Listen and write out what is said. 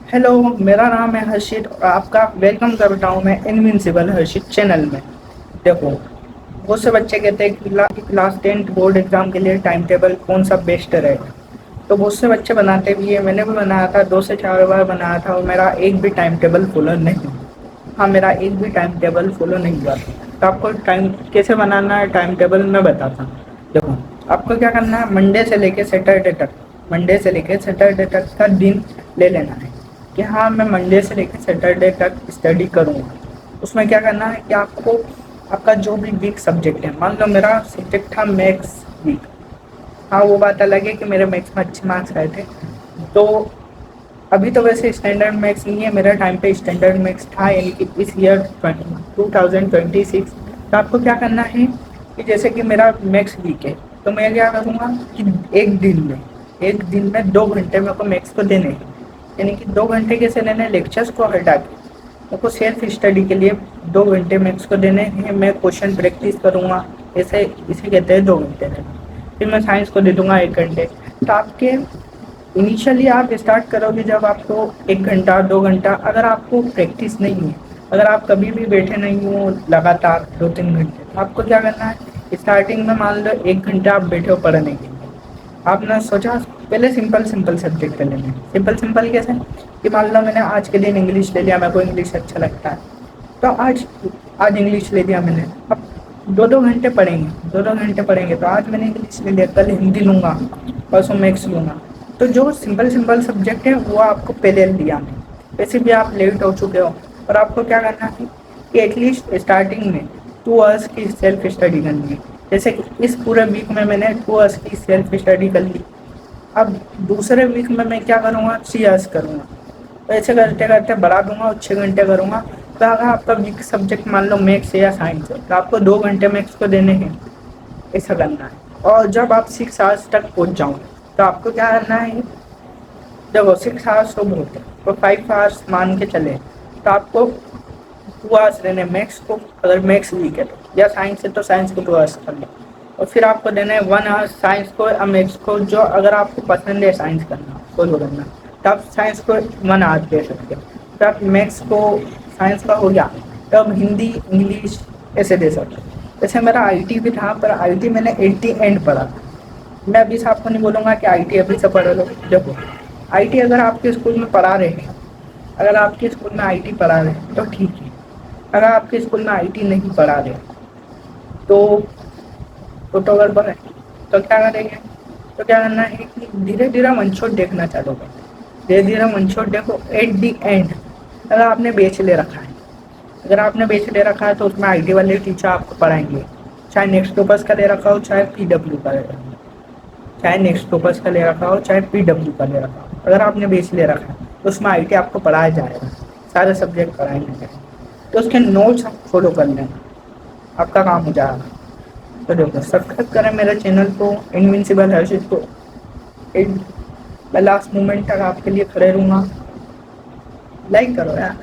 Hello. मेरा नाम है हर्षित और आपका वेलकम करता हूँ मैं इनविंसिबल हर्षित चैनल में। देखो, बहुत से बच्चे कहते हैं कि क्लास 10 बोर्ड एग्जाम के लिए टाइम टेबल कौन सा बेस्ट रहेगा। तो बहुत से बच्चे बनाते भी है, मैंने भी बनाया था, 2 से 4 बार बनाया था और मेरा एक भी टाइम टेबल फॉलो नहीं हुआ। हाँ, मेरा एक भी टाइम टेबल फॉलो नहीं हुआ। तो आपको टाइम कैसे बनाना है टाइम टेबल मैं बताता हूँ। देखो, आपको क्या करना है, मंडे से लेके सैटरडे तक का दिन ले लेना है कि हाँ, मैं मंडे से लेकर सैटरडे तक स्टडी करूँगा। उसमें क्या करना है कि आपको आपका जो भी वीक सब्जेक्ट है, मान लो मेरा सब्जेक्ट था मैथ्स वीक। हाँ, वो बात अलग है कि मेरे मैथ्स में अच्छे मार्क्स आए थे। तो अभी तो वैसे स्टैंडर्ड मैथ्स नहीं है, मेरा टाइम पे स्टैंडर्ड मैथ्स था, यानी कि इस ईयर 2026। तो आपको क्या करना है कि जैसे कि मेरा मैथ्स वीक है, तो मैं क्या करूँगा कि एक दिन में 2 घंटे मेरे को मैथ्स को देने हैं। यानी कि 2 घंटे कैसे लेने, लेक्चर्स को हटा के मेरे को सेल्फ स्टडी के लिए 2 घंटे मैथ्स को देने हैं। मैं क्वेश्चन प्रैक्टिस करूँगा, ऐसे इसे कहते हैं 2 घंटे देना। फिर मैं साइंस को दे दूंगा 1 घंटे। तो आपके इनिशियली आप स्टार्ट करोगे जब आपको 1 घंटा 2 घंटा, अगर आपको प्रैक्टिस नहीं है, अगर आप कभी भी बैठे नहीं हो लगातार 2-3 घंटे, तो आपको क्या करना है, स्टार्टिंग में मान लो 1 घंटा आप बैठे हो पढ़ने के लिए। आपने सोचा पहले सिंपल सिंपल सब्जेक्ट लेने। सिंपल सिंपल कैसे कि मान लो मैंने आज के दिन इंग्लिश ले लिया, मेरे को इंग्लिश अच्छा लगता है, तो आज आज इंग्लिश ले लिया मैंने। अब 2-2 घंटे पढ़ेंगे, 2-2 घंटे पढ़ेंगे, तो आज मैंने इंग्लिश ले लिया, कल हिंदी लूँगा, परसों मैथ्स लूँगा। तो जो सिंपल सिंपल सब्जेक्ट है वो आपको पहले लिया है। वैसे भी आप लेट हो चुके हो, और आपको क्या करना है कि एटलीस्ट स्टार्टिंग में 2 आवर्स की सेल्फ स्टडी करनी है। जैसे कि इस पूरे वीक में मैंने 2 आवर्स की सेल्फ स्टडी कर ली। अब दूसरे वीक में मैं क्या करूँगा, 3 आवर्स करूँगा। तो ऐसे करते करते बढ़ा दूंगा और 6 घंटे करूँगा। तो अगर आपका वीक सब्जेक्ट मान लो मैथ्स है या साइंस है, तो आपको 2 घंटे मैथ्स को देने हैं, ऐसा करना है। और जब आप 6 आवर्स तक पहुँच जाओगे, तो आपको क्या करना है, जब 6 आवर्स तो बहुत है, तो 5 आवर्स मान के चले, तो आपको 2 आवर्स देने मैथ्स को, अगर मैथ्स वीक है तो, या साइंस है तो साइंस को 2 आवर्स कर लो। और फिर आपको देना है 1 आवर साइंस को या मैथ्स को, जो अगर आपको पसंद है साइंस करना, फॉलो करना, तो आप साइंस को 1 आवर दे सकते हो। तो आप मैथ्स को, साइंस का हो गया, तो अब हिंदी इंग्लिश ऐसे दे सकते हो। जैसे मेरा आईटी भी था, पर आईटी मैंने 80 एंड पढ़ा था। मैं अभी से आपको नहीं बोलूँगा कि आईटी अभी से पढ़ लो। देखो, आईटी अगर आपके स्कूल में पढ़ा रहे हैं, अगर आपके स्कूल में आईटी पढ़ा रहे हैं तो ठीक है। अगर आपके स्कूल में आईटी नहीं पढ़ा रहे तो तो गड़बड़ है। तो क्या करेंगे, तो क्या करना है कि धीरे धीरे वन शॉट देखना चालू करें। धीरे धीरे वन शॉट देखो, एट दी एंड अगर आपने बेच ले रखा है, अगर आपने बेच ले रखा है तो उसमें आईटी वाले टीचर आपको पढ़ाएंगे, चाहे नेक्स्ट टॉपर्स का ले रखा हो, चाहे पीडब्ल्यू का ले रखा हो, चाहे नेक्स्ट टॉपर्स का ले रखा हो, चाहे पीडब्ल्यू का ले रखा हो। अगर आपने बेच ले रखा है तो उसमें आईटी आपको पढ़ाया जाएगा, सारे सब्जेक्ट पढ़ाएंगे, तो उसके नोट्स आप फॉलो कर लेना, आपका काम हो जाएगा। तो देखो, सब्सक्राइब करें मेरे चैनल को इनविंसिबल हर्षित को। मैं लास्ट मोमेंट तक आपके लिए खड़े रहूँगा। लाइक करो यार।